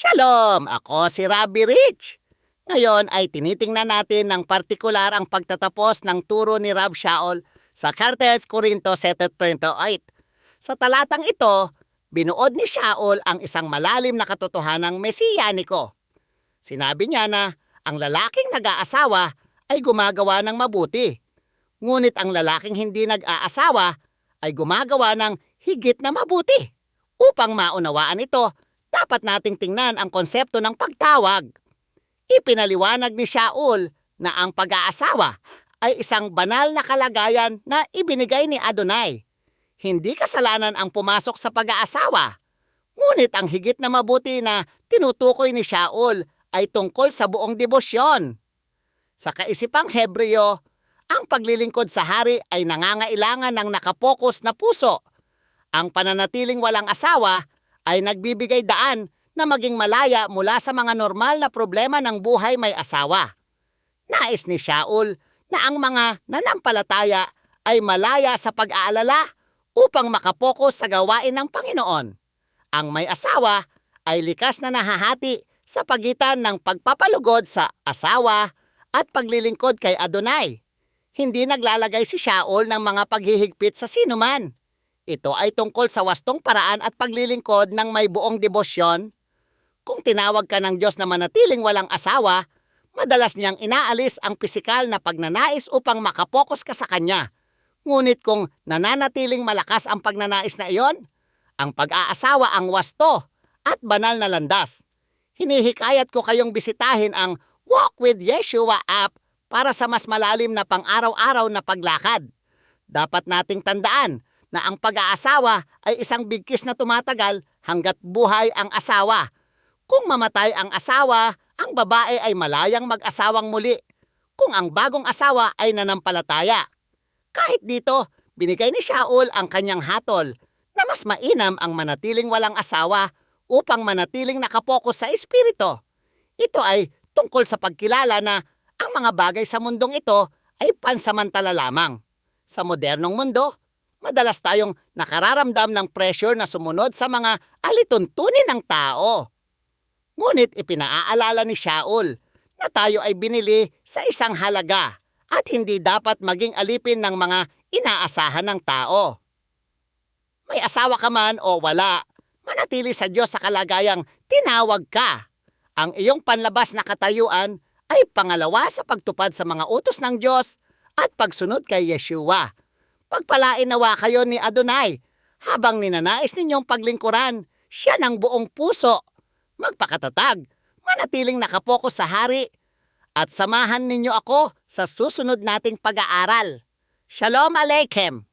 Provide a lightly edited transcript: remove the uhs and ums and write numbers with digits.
Shalom! Ako si Rabbi Rich. Ngayon ay tinitingnan natin ng partikular ang pagtatapos ng turo ni Rab Shaul sa Cartas Corinto 7:38. Sa talatang ito, binuod ni Shaul ang isang malalim na katotohanang mesiyaniko. Sinabi niya na ang lalaking nag-aasawa ay gumagawa ng mabuti. Ngunit ang lalaking hindi nag-aasawa ay gumagawa ng higit na mabuti. Upang maunawaan ito, dapat nating tingnan ang konsepto ng pagtawag. Ipinaliwanag ni Shaul na ang pag-aasawa ay isang banal na kalagayan na ibinigay ni Adonai. Hindi kasalanan ang pumasok sa pag-aasawa. Ngunit ang higit na mabuti na tinutukoy ni Shaul ay tungkol sa buong debosyon. Sa kaisipang Hebreo, ang paglilingkod sa hari ay nangangailangan ng nakapokus na puso. Ang pananatiling walang asawa ay nagbibigay daan na maging malaya mula sa mga normal na problema ng buhay may asawa. Nais ni Shaul na ang mga nanampalataya ay malaya sa pag-aalala upang makapokus sa gawain ng Panginoon. Ang may asawa ay likas na nahahati sa pagitan ng pagpapalugod sa asawa at paglilingkod kay Adonai. Hindi naglalagay si Shaul ng mga paghihigpit sa sinuman. Ito ay tungkol sa wastong paraan at paglilingkod ng may buong debosyon. Kung tinawag ka ng Diyos na manatiling walang asawa, madalas niyang inaalis ang pisikal na pagnanais upang makapokus ka sa Kanya. Ngunit kung nananatiling malakas ang pagnanais na iyon, ang pag-aasawa ang wasto at banal na landas. Hinihikayat ko kayong bisitahin ang Walk with Yeshua app para sa mas malalim na pang-araw-araw na paglakad. Dapat nating tandaan na ang pag-aasawa ay isang bigkis na tumatagal hanggat buhay ang asawa. Kung mamatay ang asawa, ang babae ay malayang mag-asawang muli kung ang bagong asawa ay nanampalataya. Kahit dito, binigay ni Shaul ang kanyang hatol na mas mainam ang manatiling walang asawa upang manatiling nakapokus sa espiritu. Ito ay tungkol sa pagkilala na ang mga bagay sa mundong ito ay pansamantala lamang. Sa modernong mundo, madalas tayong nakararamdam ng pressure na sumunod sa mga alituntunin ng tao. Ngunit ipinaaalala ni Shaul na tayo ay binili sa isang halaga at hindi dapat maging alipin ng mga inaasahan ng tao. May asawa ka man o wala, manatili sa Diyos sa kalagayang tinawag ka. Ang iyong panlabas na katayuan ay pangalawa sa pagtupad sa mga utos ng Diyos at pagsunod kay Yeshua. Pagpalain nawa kayo ni Adonai habang ninanais ninyong paglingkuran siya ng buong puso. Magpakatatag, manatiling nakapokus sa hari, at samahan ninyo ako sa susunod nating pag-aaral. Shalom Aleichem!